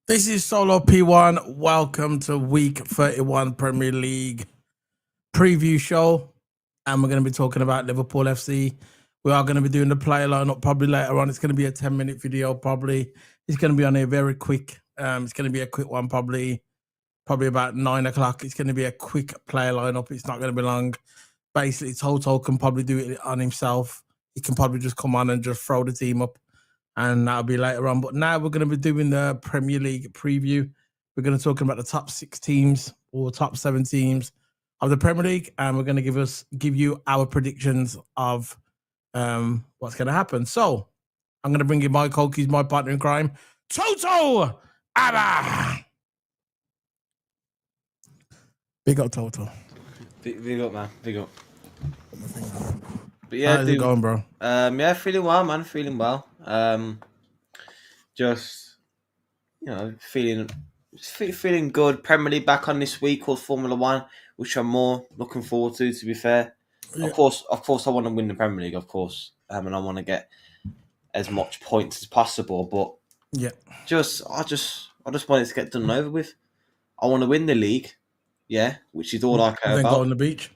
This is Solo P1. Welcome to week 31 Premier League preview show. And we're going to be talking about Liverpool FC. We are going to be doing the player lineup probably later on. It's going to be a 10-minute video probably. It's going to be on a very quick. It's going to be a quick one probably about 9 o'clock. It's going to be a quick player lineup. It's not going to be long. Basically, Toto can probably do it on himself. He can probably just come on and just throw the team up. And that'll be later on. But now we're going to be doing the Premier League preview. We're going to talk about the top 6 teams or top 7 teams of the Premier League, and we're going to give you our predictions of what's going to happen. So I'm going to bring in my coach, he's my partner in crime, Toto Abba. Big up, Toto. Big up, man. Big up. But yeah, how's it going, bro? Yeah, feeling well, man. Feeling well. Just feeling good. Premier League back on this week called Formula One, which I'm more looking forward to. To be fair, yeah. Of course, I want to win the Premier League, of course, and I want to get as much points as possible. But yeah, I just want it to get done over with. I want to win the league, yeah, which is all I care about. Go on the beach.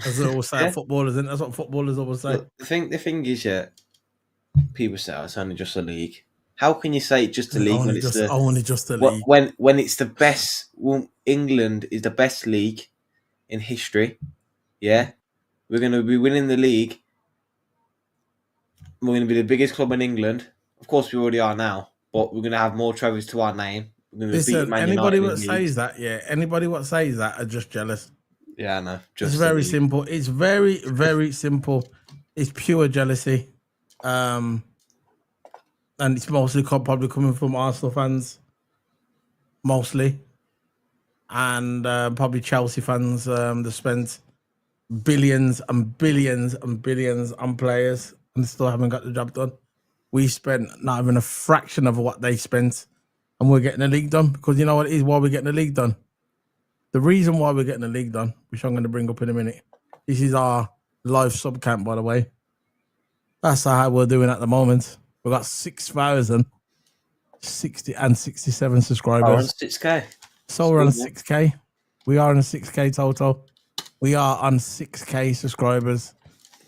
As they always say, footballers, isn't it? That's what footballers always say. The thing is, yeah, people say it's only just a league. How can you say it's just a league only just a league? When it's the best, England is the best league in history. Yeah, we're going to be winning the league. We're going to be the biggest club in England. Of course, we already are now, but we're going to have more trophies to our name. Listen, anybody that says that, anybody what says that are just jealous. Yeah, I know. It's very simple. It's very, very simple. It's pure jealousy. And it's mostly probably coming from Arsenal fans. Mostly. And probably Chelsea fans that spent billions and billions and billions on players and still haven't got the job done. We spent not even a fraction of what they spent, and we're getting the league done. Because you know what it is, why we're getting the league done? The reason why we're getting the league done, which I'm going to bring up in a minute, this is our live sub camp, by the way. That's how we're doing at the moment. We've got 6,067 subscribers. We're on 6K. So we're on 6K. We are on 6K total. We are on 6K subscribers.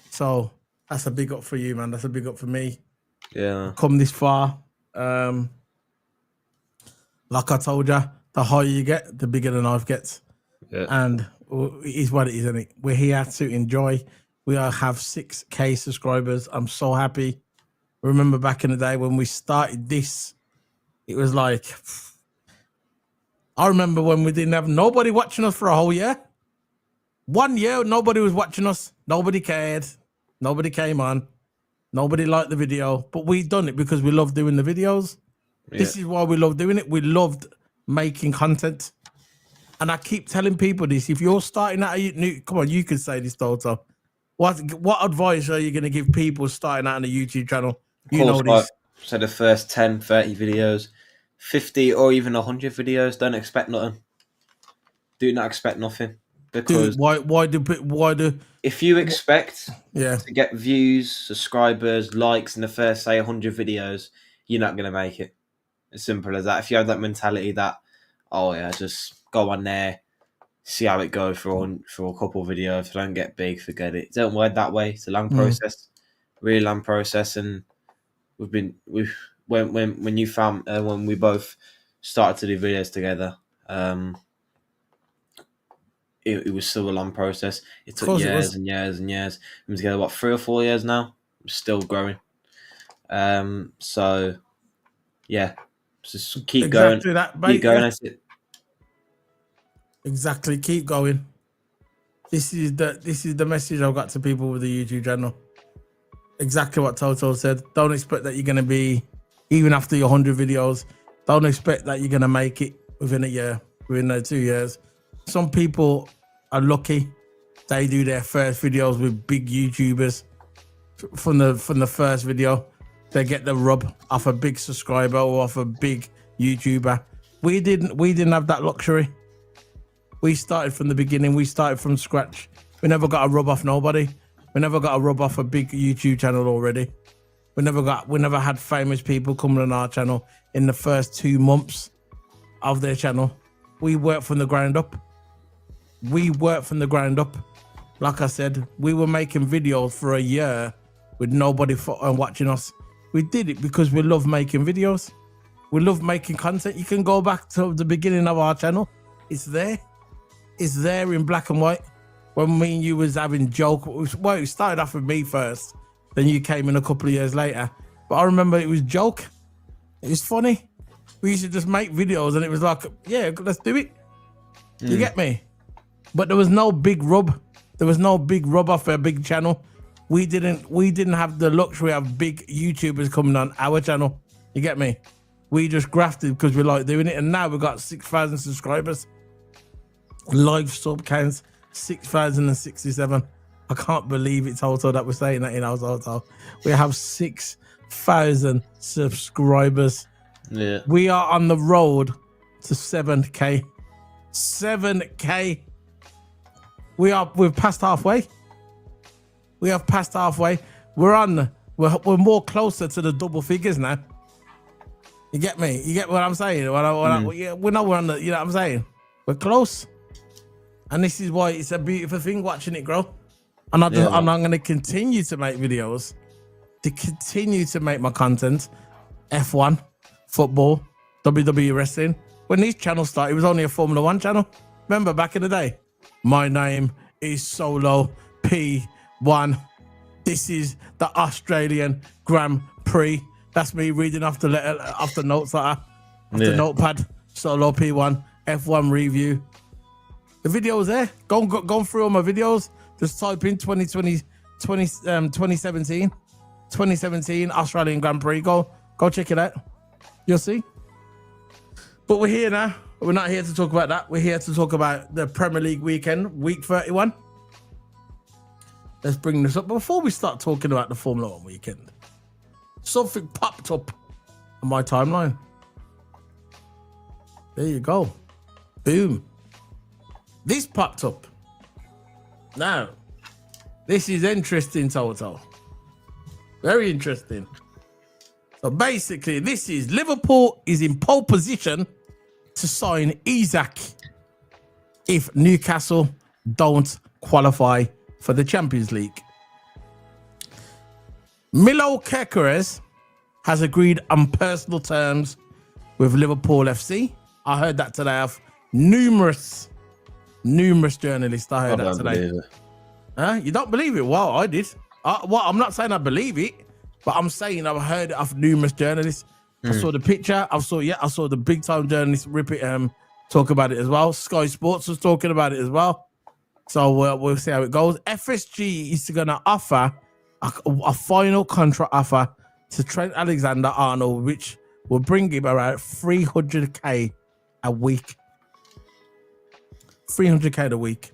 So that's a big up for you, man. That's a big up for me. Yeah. Come this far. Like I told you, the higher you get, the bigger the knife gets. Yeah. And it is what it is, isn't it? We're here to enjoy. We have 6K subscribers. I'm so happy. Remember back in the day when we started this, it was like, I remember when we didn't have nobody watching us for a whole year. 1 year, nobody was watching us. Nobody cared. Nobody came on. Nobody liked the video. But we done it because we love doing the videos. Yeah. This is why we love doing it. We loved making content. And I keep telling people this. If you're starting out, come on, you can say this, Toto. What advice are you going to give people starting out on a YouTube channel? You know this. So the first 10, 30 videos, 50 or even 100 videos, don't expect nothing. Do not expect nothing. Because why do if you expect to get views, subscribers, likes in the first, say, 100 videos, you're not going to make it. As simple as that. If you have that mentality that, just go on there, see how it goes for a couple of videos. If I don't get big, forget it. It don't work that way. It's a long process, really long process. And when we both started to do videos together, it was still a long process. It took years and years and years. We've been together 3 or 4 years now. We're still growing. So yeah. Just keep going. Keep going. Exactly. Keep going. This is the message I've got to people with the YouTube channel. Exactly what Toto said. Don't expect that you're going to be, even after your 100 videos, don't expect that you're going to make it within a year, within 2 years. Some people are lucky. They do their first videos with big YouTubers. From the first video, they get the rub off a big subscriber or off a big YouTuber. We didn't have that luxury. We started from the beginning. We started from scratch. We never got a rub off nobody. We never got a rub off a big YouTube channel already. We never had famous people coming on our channel in the first 2 months. of their channel. We work from the ground up. Like I said, we were making videos for a year with nobody watching us. We did it because we love making videos. We love making content. You can go back to the beginning of our channel. It's there. It's there in black and white. When me and you was having joke. Well, it started off with me first. Then you came in a couple of years later. But I remember it was joke. It was funny. We used to just make videos and it was like, yeah, let's do it. You get me? But there was no big rub. There was no big rub off a big channel. We didn't have the luxury of big YouTubers coming on our channel. You get me? We just grafted because we like doing it. And now we've got 6,000 subscribers. Live sub counts 6,067. I can't believe it's total that we're saying that in our total. We have 6,000 subscribers. Yeah. We are on the road to 7K. 7K. We've passed halfway. We have passed halfway. We're more closer to the double figures now. You get me? You get what I'm saying? We know we're on the, you know what I'm saying? We're close. And this is why it's a beautiful thing watching it grow. And I'm going to continue to make videos, to continue to make my content. F1, football, WWE wrestling. When these channels started, it was only a Formula 1 channel. Remember back in the day? My name is Solo P1. This is the Australian Grand Prix. That's me reading off the letter, off the notes off the notepad. Solo P1 F1 review. The video's there. Go through all my videos. Just type in 2017 Australian Grand Prix. Go check it out. You'll see. But we're here now. We're not here to talk about that. We're here to talk about the Premier League weekend, week 31. Let's bring this up. But before we start talking about the Formula 1 weekend, something popped up on my timeline. There you go. Boom. This popped up. Now, this is interesting, Toto. Very interesting. So basically, this is Liverpool is in pole position to sign Isak if Newcastle don't qualify for the Champions League. Milo Kekeres has agreed on personal terms with Liverpool FC. I heard that today of numerous journalists. I heard that today. You don't believe it? Well, I did. I'm not saying I believe it, but I'm saying I've heard it of numerous journalists. I saw the picture. I saw the big time journalists talk about it as well. Sky Sports was talking about it as well. So we'll see how it goes. FSG is going to offer a final contract offer to Trent Alexander-Arnold, which will bring him around 300k a week. 300k a week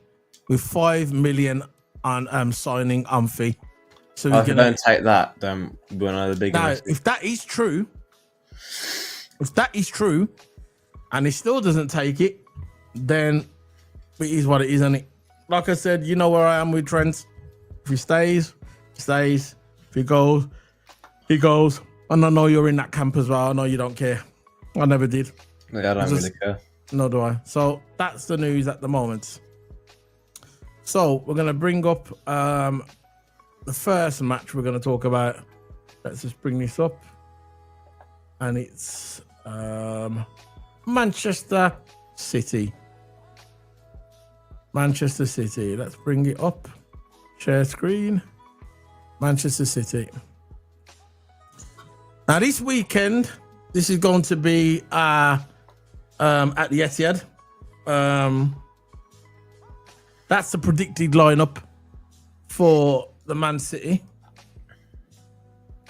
with 5 million on signing on fee. So if you don't take that, then we're one of the biggest. Now, if that is true, and he still doesn't take it, then it is what it is, isn't it? Like I said, you know where I am with Trent. If he stays, he stays. If he goes, he goes. And I know you're in that camp as well. I know you don't care. I never did. Yeah, I don't really care. Nor do I. So that's the news at the moment. So we're going to bring up the first match we're going to talk about. Let's just bring this up. And it's Manchester City. Manchester City. Let's bring it up. Share screen. Manchester City. Now this weekend, this is going to be at the Etihad. That's the predicted lineup for the Man City.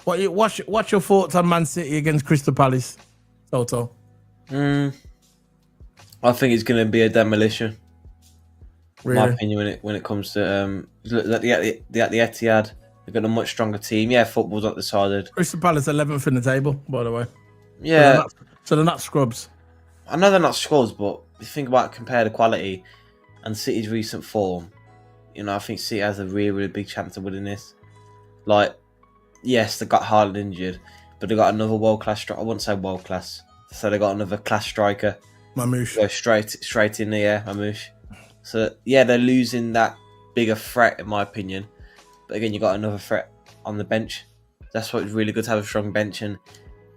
What's your thoughts on Man City against Crystal Palace, Toto? I think it's going to be a demolition. Really? My opinion when it comes to at the Etihad, they've got a much stronger team. Yeah, football's not decided. Crystal Palace 11th in the table, by the way. Yeah, so they're not scrubs. I know they're not scrubs, but if you think about compare the quality and City's recent form, you know, I think City has a really, really big chance of winning this. Like, yes, they got Haaland injured, but they got another world class striker. I wouldn't say world class, so they got another class striker Mamouche. Go straight in the air, Mamouche. So yeah, they're losing that bigger threat in my opinion. But again, you got another threat on the bench. That's what's really good to have a strong bench, and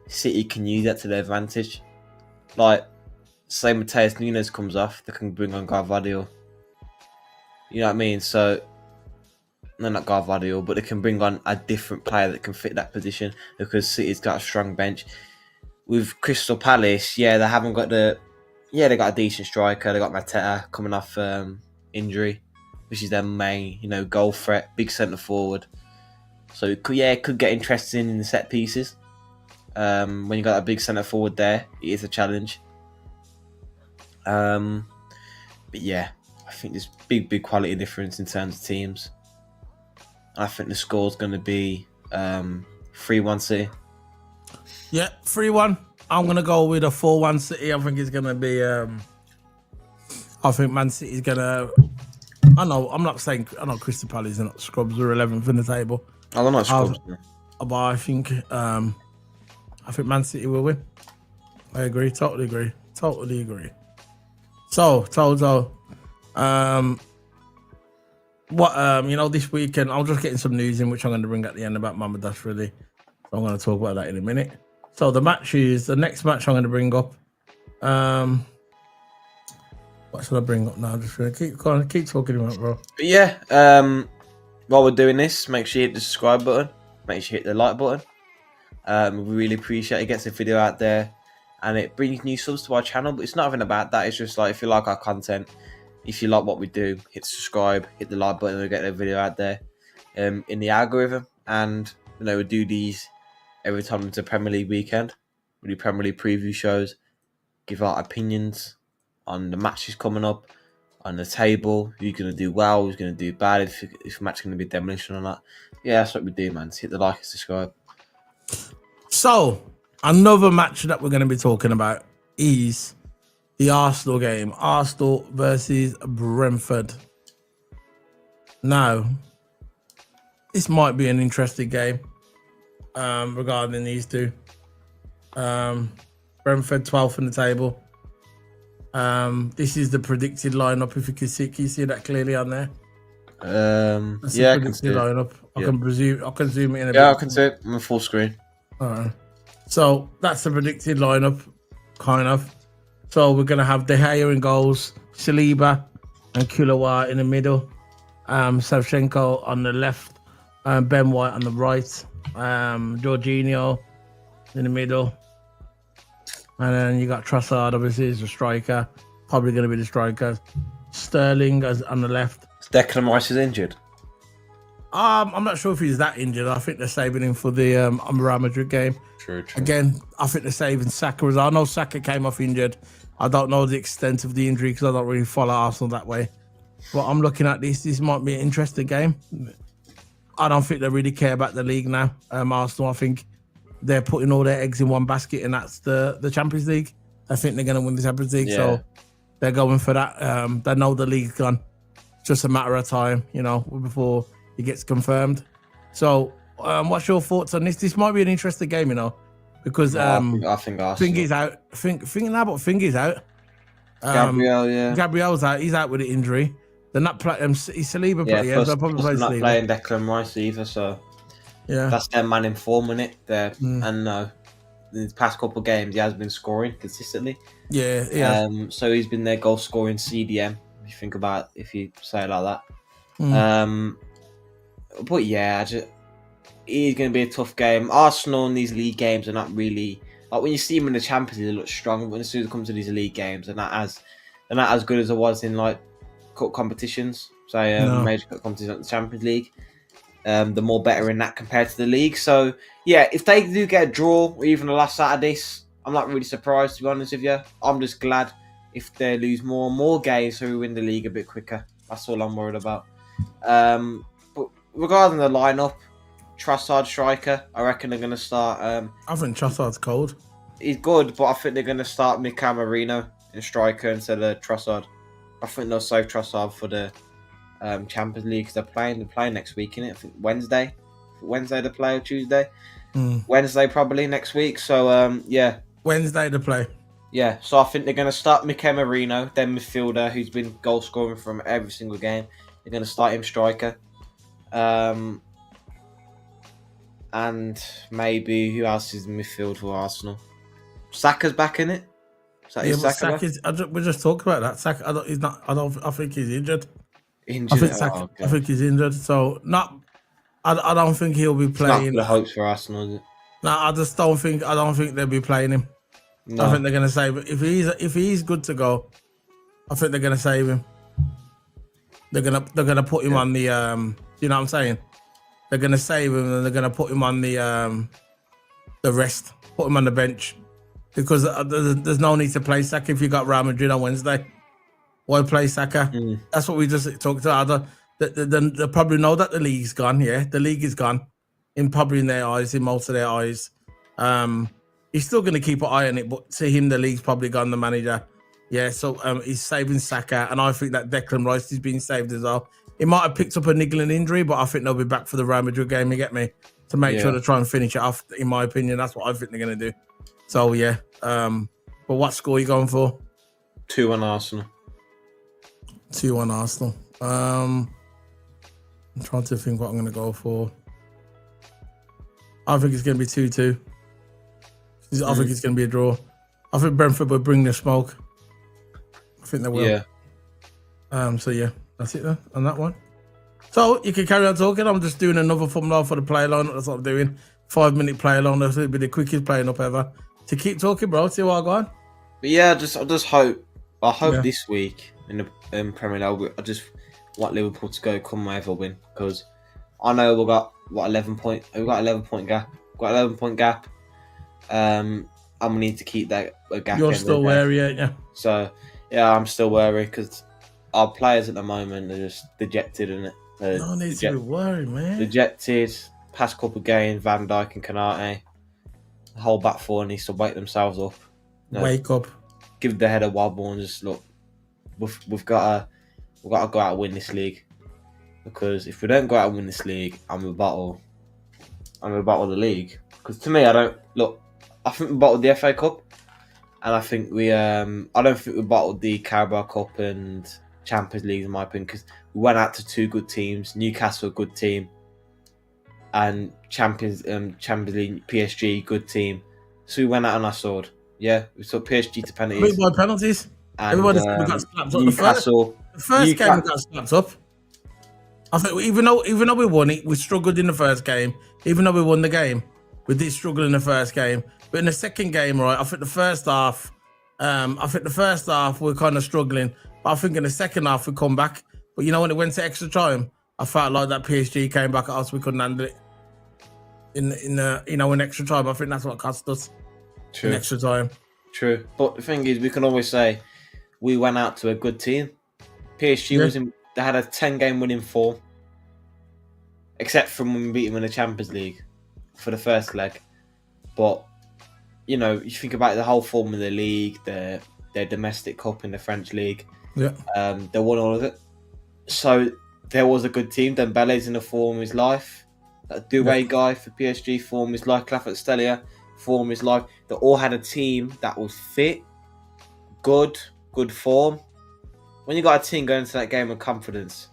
City can use that to their advantage. Like, say Mateus Nunes comes off, they can bring on Garvadio. You know what I mean? So, no, not Garvadio, but they can bring on a different player that can fit that position because City's got a strong bench. With Crystal Palace, they haven't got the... Yeah, they got a decent striker. They got Mateta coming off injury, which is their main, goal threat, big centre forward. So it could get interesting in the set pieces. When you got a big centre forward there, it is a challenge. But yeah, I think there's big quality difference in terms of teams. I think the score's going to be 3-1 City. Yeah, 3-1. I'm going to go with a 4-1 City. I think it's going to be... I think Man City's going to... I know Crystal Palace are not scrubs. They're 11th in the table. Oh, they're not scrubs. But I think Man City will win. I agree. Totally agree. So, this weekend, I'm just getting some news in, which I'm going to bring at the end about Mama Dash, really. So I'm going to talk about that in a minute. So the next match I'm going to bring up. What should I bring up now? Just gonna keep talking about, bro. But yeah, while we're doing this, make sure you hit the subscribe button. Make sure you hit the like button. We really appreciate it. It gets the video out there, and it brings new subs to our channel. But it's not even about that. It's just like, if you like our content, if you like what we do, hit subscribe, hit the like button, and we get the video out there in the algorithm. And we do these every time it's a Premier League weekend. We do Premier League preview shows, give our opinions on the matches coming up, on the table, who's going to do well, who's going to do bad, if a match is going to be demolition or not. Yeah, that's what we do, man. So hit the like and subscribe. So, another match that we're going to be talking about is the Arsenal game. Arsenal versus Brentford. Now, this might be an interesting game regarding these two. Brentford 12th in the table. This is the predicted lineup. If you can see that clearly on there. That's I can see lineup. I can zoom it in a bit. Yeah, I can see it. I'm on full screen. Alright. So that's the predicted lineup, kind of. So we're gonna have De Gea in goals, Saliba and Kulawa in the middle, Savchenko on the left, Ben White on the right, Jorginho in the middle. And then you got Trossard, obviously, as a striker. Probably going to be the striker. Sterling as on the left. Declan Rice is injured. I'm not sure if he's that injured. I think they're saving him for the Real Madrid game. True. Again, I think they're saving Saka. I know Saka came off injured. I don't know the extent of the injury because I don't really follow Arsenal that way. But I'm looking at this. This might be an interesting game. I don't think they really care about the league now. Arsenal, I think they're putting all their eggs in one basket, and that's the Champions League. I think they're going to win the Champions League, so they're going for that. They know the league's gone. It's just a matter of time, before it gets confirmed. So, what's your thoughts on this? This might be an interesting game, because I think Arsenal. Fingy's out. Fingy's out. Gabriel's out. He's out with an injury. They're not playing. Saliba playing. They're probably they're not playing Declan Rice either, so. Yeah, that's their man in form, isn't it? And in the past couple of games, he has been scoring consistently. Yeah. So he's been their goal scoring CDM. If you say it like that. But yeah, it's going to be a tough game. Arsenal in these league games are not really like when you see them in the Champions League, they look strong. But as soon as it comes to these league games, they're not as good as it was in like cup competitions. Major cup competitions like the Champions League. The more better in that compared to the league. So, yeah, if they do get a draw or even a loss out of this, I'm not really surprised, to be honest with you. I'm just glad if they lose more and more games so we win the league a bit quicker. That's all I'm worried about. But regarding the lineup, Trossard striker, I reckon they're going to start... I think Trossard's cold. He's good, but I think they're going to start Mika Marino in striker instead of Trossard. I think they'll save Trossard for the... Champions League because they're playing next week, innit? I think Wednesday they play or Tuesday. Wednesday probably next week. So Wednesday to play. Yeah, so I think they're going to start Mikel Merino, their midfielder, who's been goal scoring from every single game. They're going to start him striker. And maybe who else is in midfield for Arsenal? Saka's back in it. Yeah, but Saka's. We just talked about that. Saka, he's not. I think he's injured. Injured. I think he's injured. So not. I don't think he'll be playing. It's not good hopes for Arsenal, is it? No, I just don't think. I don't think they'll be playing him. No. I think they're going to save it. If he's good to go, I think they're going to save him. They're gonna put him on the you know what I'm saying? They're gonna save him and they're gonna put him on the rest, put him on the bench, because there's no need to play Saka if you got Real Madrid on Wednesday. Why play Saka? That's what we just talked about. They probably know that the league's gone. Yeah, the league is gone. In their eyes, in most of their eyes. He's still going to keep an eye on it, but to him, the league's probably gone, the manager. Yeah, so he's saving Saka, and I think that Declan Rice is being saved as well. He might have picked up a niggling injury, but I think they'll be back for the Real Madrid game, you get me? To make sure to try and finish it off, in my opinion. That's what I think they're going to do. So, yeah. But what score are you going for? 2-1 Arsenal. 2-1 Arsenal. I'm trying to think what I'm going to go for. I think it's going to be 2-2. I think it's going to be a draw. I think Brentford will bring the smoke. I think they will. Yeah. So, yeah, that's it then on that one. So, you can carry on talking. I'm just doing another thumbnail for the play line. That's what I'm doing. 5-minute play line. That'll be the quickest playing up ever. To keep talking, bro. See what I got. But yeah, I just hope. I hope this week in the Premier League, I just want Liverpool to go come wherever win, because I know we've got 11 point. We've got 11-point gap. We've got 11-point gap. And we need to keep that gap. You're still wary, ain't you? So yeah, I'm still wary because our players at the moment are just dejected, isn't it? No need to be worried, man. Dejected. Past couple of games, Van Dijk and Kanate. The whole back four needs to wake themselves up. Wake up. Give the head a wobble and just look. We've got to go out and win this league, because if we don't go out and win this league, I'm gonna bottle the league. Because to me, I think we bottled the FA Cup, and I think I don't think we bottled the Carabao Cup and Champions League in my opinion, because we went out to two good teams. Newcastle, a good team, and Champions League PSG, good team. So we went out on our sword. Yeah, we took PSG to penalties. By penalties. And, Everybody got slapped up. Newcastle. The first game we got slapped up. I think even though we won it, we struggled in the first game. Even though we won the game, we did struggle in the first game. But in the second game, right, I think the first half we're kind of struggling. But I think in the second half we come back. But you know, when it went to extra time, I felt like that PSG came back at us. We couldn't handle it. In extra time, I think that's what cost us. True. In extra time. True. But the thing is, we can always say we went out to a good team. PSG they had a 10-game winning form, except from when we beat them in the Champions League for the first leg. But you know, you think about the whole form of the league, their domestic cup in the French league. Yeah. They won all of it. So there was a good team. Dembele's in the form of his life. That Doué guy for PSG, form his life. Kvaratskhelia, form his life. They all had a team that was fit, good form. When you got a team going into that game with confidence,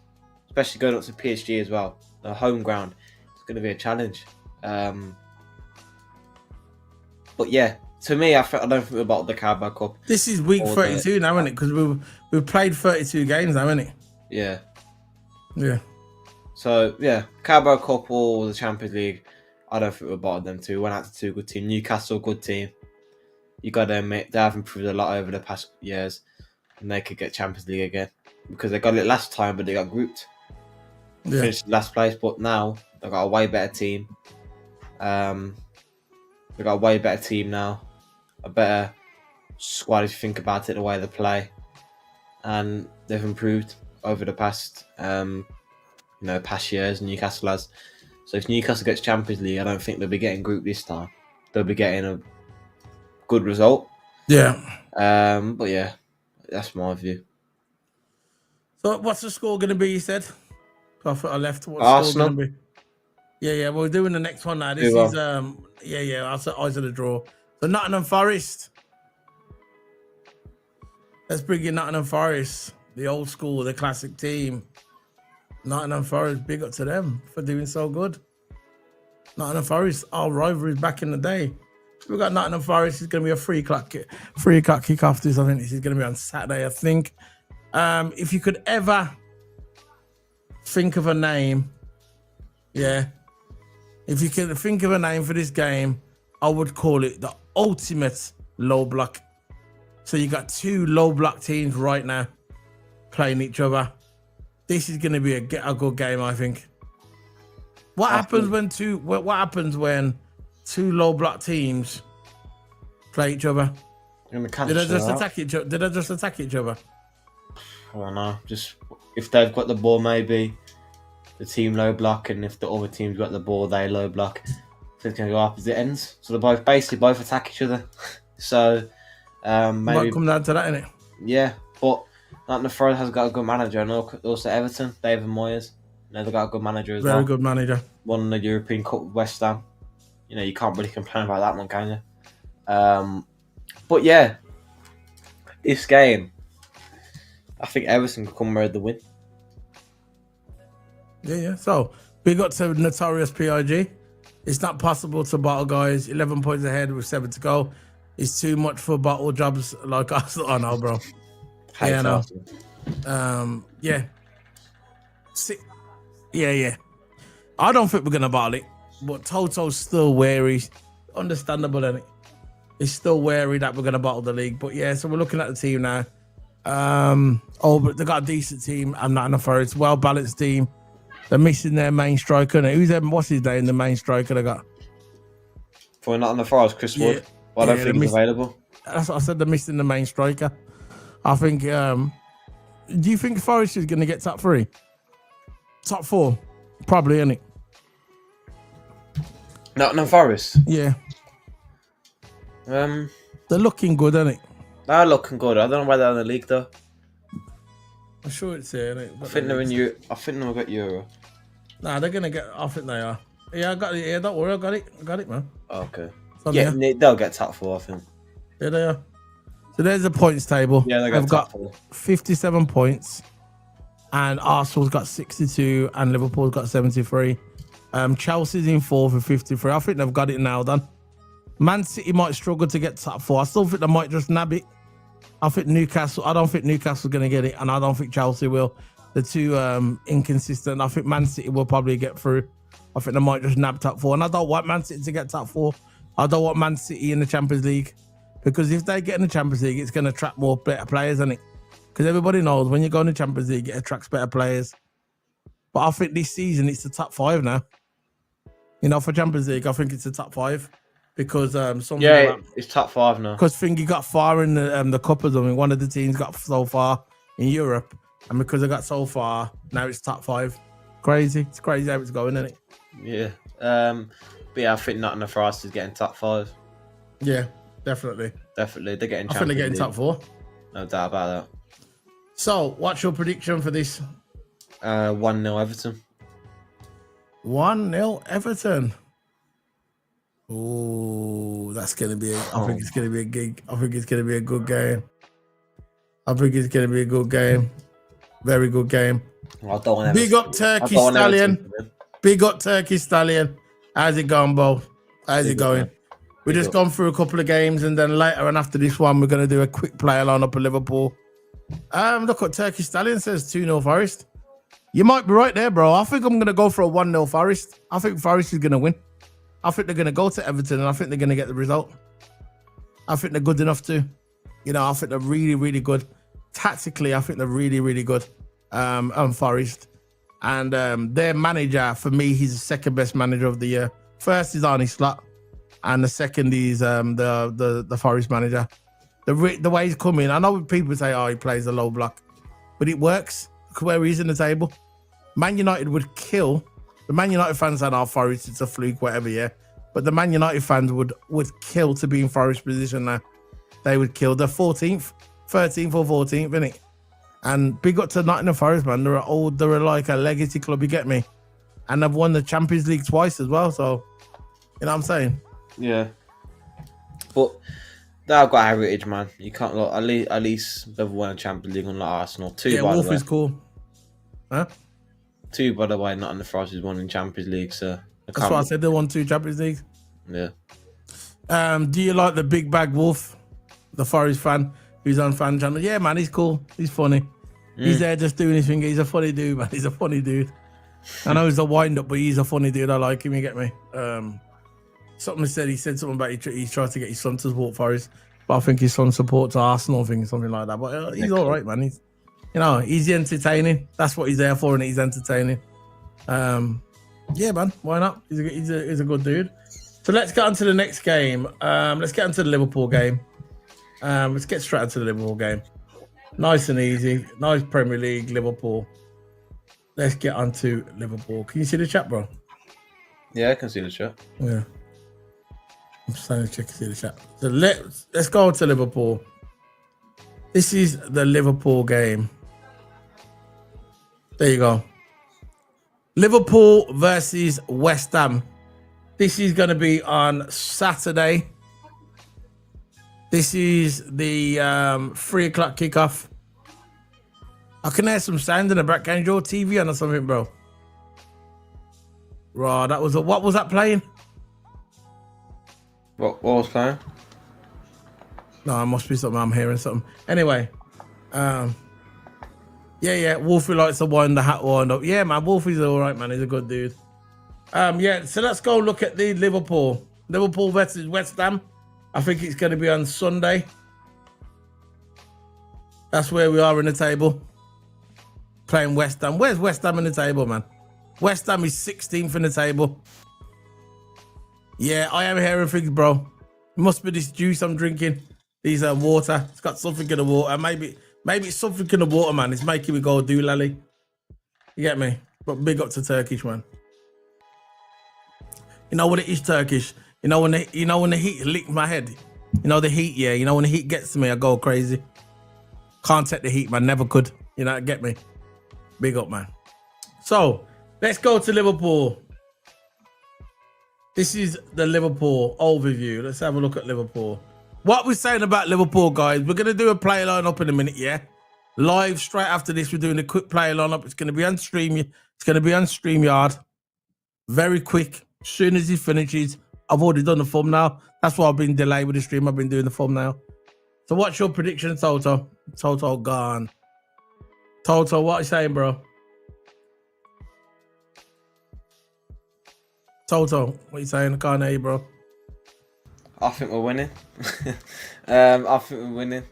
especially going up to PSG as well, the home ground, it's going to be a challenge. But yeah, to me, I don't think we're about the Carabao Cup. This is week 32 now, isn't it? Because we've played 32 games now, isn't it? Yeah. Yeah. So yeah, Carabao Cup or the Champions League, I don't think we're about them two. We went out to two good teams. Newcastle, good team. You got to admit, they have improved a lot over the past years, and they could get Champions League again, because they got it last time, but they got grouped. Yeah. Finished last place, but now they've got a way better team. They've got a way better team now, a better squad if you think about it, the way they play, and they've improved over the past past years. Newcastle has. So if Newcastle gets Champions League, I don't think they'll be getting grouped this time. They'll be getting a good result. Yeah. But yeah, that's my view. So what's the score going to be, you said? I thought I left. What's Arsenal. the score going to be? Yeah, we're doing the next one now. This is I said the draw. So Nottingham Forest. Let's bring in Nottingham Forest, the old school, the classic team. Nottingham Forest, big up to them for doing so good. Nottingham Forest, our rivalries back in the day. We've got Nottingham Forest. It's going to be a 3 o'clock kickoff. This, I think this is going to be on Saturday, I think. If you could ever think of a name, if you could think of a name for this game, I would call it the ultimate low block. So you got 2 low block teams right now playing each other. This is going to be a good game, I think. What happens when 2 low block teams play each other? Did I just attack each other? I don't know. Just if they've got the ball, maybe the team low block, and if the other team's got the ball, they low block. So it's going to go opposite ends. So they both attack each other. So maybe Might come down to that, innit? Yeah, but Nottingham Forest has got a good manager, and also Everton, David Moyes. They've got a good manager as well. Very good manager. Won the European Cup with West Ham. You can't really complain about that one, can you? But yeah, this game, I think Everton could come with the win. Yeah. So, we got to notorious PIG. It's not possible to bottle, guys. 11 points ahead with 7 to go. It's too much for bottle jobs like us. I know, bro. Yeah, no. Yeah. Yeah. I don't think we're going to bottle it, but Toto's still wary. Understandable, isn't it? He's still wary that we're going to bottle the league. But yeah, so we're looking at the team now. But they got a decent team. I'm not enough for it. It's a well-balanced team. They're missing their main striker. What's his name? The main striker they got? For Nottingham Forest, Chris Wood. I don't think he's available. That's what I said. They're missing the main striker. I think. Do you think Forest is going to get top 3? Top 4? Probably, isn't it? Nottingham Forest? Yeah. They're looking good, aren't it? They're looking good. I don't know where they're in the league, though. I'm sure it's here, innit? I think they're in Euro. I think they'll get Euro. Nah, they're going to get... I think they are. Yeah, I got it. Yeah, don't worry. I got it, man. Okay. Yeah, they'll get top 4, I think. Yeah, they are. So there's the points table. Yeah, they've got 57 points. And Arsenal's got 62 and Liverpool's got 73. Chelsea's in 4th with 53. I think they've got it now done. Man City might struggle to get top 4. I still think they might just nab it. I don't think Newcastle's going to get it, and I don't think Chelsea will. They're too inconsistent. I think Man City will probably get through. I think they might just nab top 4. And I don't want Man City to get top 4. I don't want Man City in the Champions League. Because if they get in the Champions League, it's going to attract more better players, isn't it? Because everybody knows when you go in the Champions League, it attracts better players. But I think this season, it's the top 5 now. For Champions League, I think it's the top 5. Because it's top 5 now. Because Thingy got far in the cup or something. One of the teams got so far in Europe, and because they got so far, now it's top 5. Crazy. It's crazy how it's going, isn't it? Yeah. But yeah, I think Nottingham Forest is getting top 5. Yeah, definitely. They're getting. I think they're getting top 4. No doubt about that. So, what's your prediction for this? 1-0 Everton. 1-0 Everton. Oh, that's going to be... I think it's going to be a gig. I think it's going to be a good game. Very good game. Big up Turkey Stallion. Big up Turkey Stallion. How's it going, Bo? How's it going? We've just gone through a couple of games, and then later and after this one, we're going to do a quick player lineup of Liverpool. Look what Turkey Stallion says, 2-0 Forest. You might be right there, bro. I think I'm going to go for a 1-0 Forest. I think Forest is going to win. I think they're going to go to Everton, and I think they're going to get the result. I think they're good enough to. I think they're really, really good. Tactically, I think they're really, really good. Forest. And their manager, for me, he's the second best manager of the year. First is Arne Slot, and the second is the Forest manager. The way he's coming, I know people say, he plays a low block, but it works. Look where he's in the table. Man United would kill. The Man United fans said, Forest, it's a fluke, whatever, yeah. But the Man United fans would kill to be in Forest position now. They would kill. They're 14th, 13th or 14th, innit? And big up to Nottingham Forest, man. They're like a legacy club, you get me? And they've won the Champions League twice as well, so, you know what I'm saying? Yeah. But They've got heritage, man. You can't look at least they've won a Champions League, unlike Arsenal. Two, by Wolf the way. is cool. Huh? Two, by the way, not in the Forest is one in Champions League, so That's why I said they won 2 Champions Leagues. Yeah. Do you like the big bag Wolf, the Forest fan who's on fan channel? Yeah, man, he's cool. He's funny. He's there just doing his thing. He's a funny dude, man. He's a funny dude. I know he's a wind up, but he's a funny dude. I like him. You get me? He said something about he tried to get his son to support Forest, but I think his son supports Arsenal, something like that. But he's all right, man. He's entertaining. That's what he's there for, and he's entertaining. Yeah, man. Why not? He's a good dude. So let's get on to the next game. Let's get onto the Liverpool game. Let's get straight into the Liverpool game. Nice and easy. Nice Premier League, Liverpool. Let's get on to Liverpool. Can you see the chat, bro? Yeah, I can see the chat. Yeah. I'm just trying to check and see the chat. So let's go to Liverpool. This is the Liverpool game. There you go. Liverpool versus West Ham. This is going to be on Saturday. This is the 3 o'clock kickoff. I can hear some sound in the background. Your TV on or something, bro? Raw, that was what was that playing? What was playing? No, it must be something. I'm hearing something. Anyway, yeah. Wolfie likes to wind the hat wind up. Yeah, man, Wolfie's all right, man. He's a good dude. Yeah. So let's go look at the Liverpool versus West Ham. I think it's going to be on Sunday. That's where we are in the table. Playing West Ham. Where's West Ham in the table, man? West Ham is 16th in the table. Yeah, I am hearing things, bro. It must be this juice I'm drinking. These water. It's got something in the water. Maybe it's something in the water, man. It's making me go doolally. You get me? But big up to Turkish, man. You know what it is, Turkish? You know when the heat licks my head? You know the heat, yeah. You know when the heat gets to me, I go crazy. Can't take the heat, man. Never could. You know, get me? Big up, man. So, let's go to Liverpool. This is the Liverpool overview. Let's have a look at Liverpool. What we're saying about Liverpool, guys, we're going to do a play lineup in a minute, yeah? Live straight after this, we're doing a quick play lineup. It's going to be on StreamYard. Very quick. As soon as he finishes, I've already done the thumbnail. That's why I've been delayed with the stream. I've been doing the thumbnail. So what's your prediction, Toto? Toto gone. Toto, what are you saying, bro? Toto, what are you saying? I can't hear you, bro. I think we're winning. I think we're winning.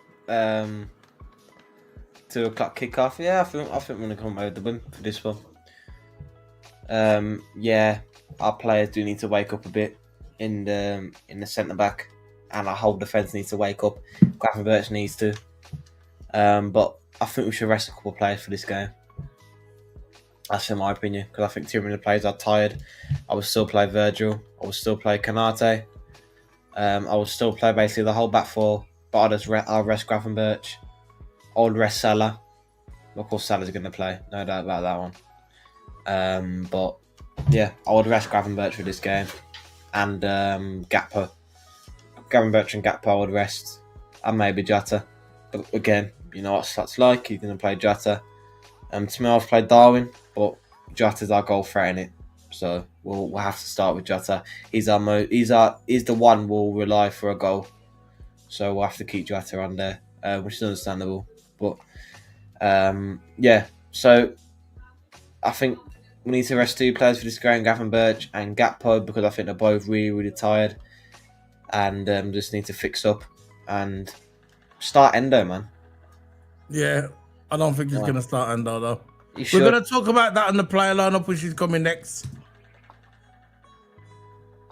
2 o'clock kickoff. Yeah, I think we're gonna come out with the win for this one. Yeah, our players do need to wake up a bit in the centre back, and our whole defence needs to wake up. Gravenberch needs to. But I think we should rest a couple of players for this game. That's in my opinion, because I think too many players are tired. I would still play Virgil. I would still play Kanate. I would still play basically the whole back four, but I'll rest Gravenberch. I would rest Salah. Of course, Salah's going to play, no doubt about that one. But yeah, I would rest Gravenberch for this game, and Gakpo. Gravenberch and Gakpo I would rest, and maybe Jota. But again, you know what that's like. He's going to play Jota. To me, I've played Darwin, but Jota's our goal threat in it, so we'll have to start with Jota. He's the one we'll rely for a goal, so we'll have to keep Jota on there, which is understandable. But yeah, so I think we need to rest 2 players for this game, Gravenberch and Gakpo, because I think they're both really, really tired, and just need to fix up and start Endo, man. Yeah. I don't think he's going to start Endo, though. We're going to talk about that in the player lineup, which is coming next.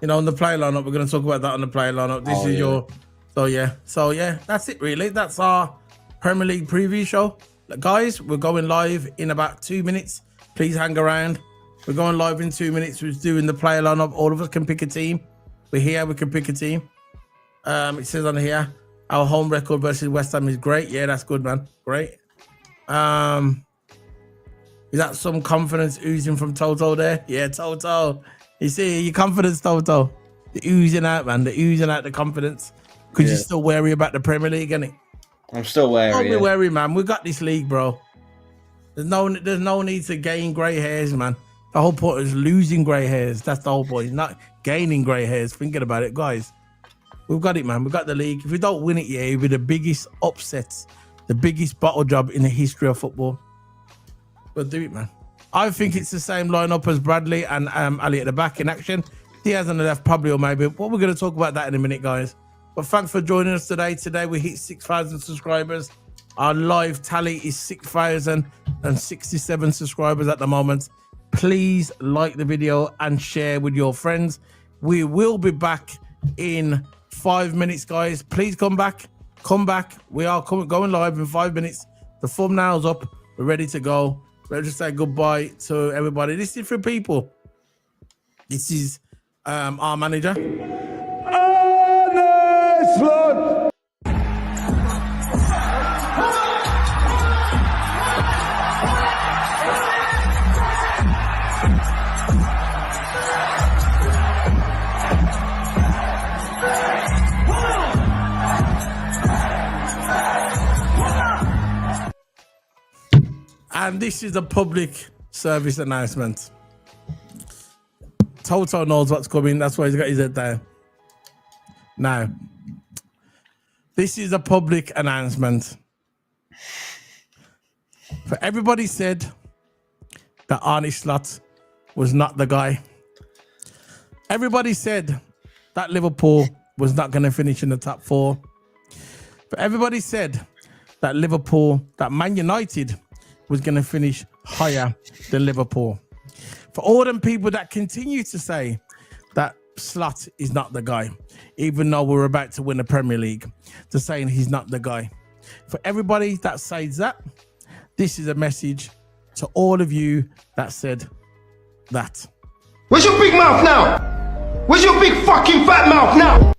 You know, in the player lineup, we're going to talk about that in the player lineup. This is your... So, yeah, that's it, really. That's our Premier League preview show. Guys, we're going live in about 2 minutes. Please hang around. We're going live in 2 minutes. We're doing the player lineup. All of us can pick a team. We're here. We can pick a team. It says on here, our home record versus West Ham is great. Yeah, that's good, man. Great. Is that some confidence oozing from Toto there? Yeah, Toto. You see your confidence, Toto. The oozing out, man. The oozing out the confidence. because you're still wary about the Premier League, innit? I'm still wary. Don't be wary, man. We got this league, bro. There's no need to gain grey hairs, man. The whole point is losing grey hairs. That's the whole point. Not gaining grey hairs. Thinking about it, guys. We've got it, man. We've got the league. If we don't win it, it'll be the biggest upsets, the biggest bottle job in the history of football. We'll do it, man. I think it's the same lineup as Bradley and Ali at the back in action. Diaz on the left, probably, or maybe. But we're going to talk about that in a minute, guys. But thanks for joining us today. Today we hit 6,000 subscribers. Our live tally is 6,067 subscribers at the moment. Please like the video and share with your friends. We will be back in 5 minutes, guys. Please come back. We are going live in 5 minutes. The thumbnail's up. We're ready to go. Let's just say goodbye to everybody. This is for people. This is our manager. And this is a public service announcement. Toto knows what's coming. That's why he's got his head down. Now, this is a public announcement. For everybody said that Arne Slot was not the guy. Everybody said that Liverpool was not going to finish in the top four. But everybody said that Man United was going to finish higher than Liverpool. For all them people that continue to say that Slot is not the guy, even though we're about to win the Premier League, to saying he's not the guy. For everybody that says that, this is a message to all of you that said that. Where's your big mouth now? Where's your big fucking fat mouth now?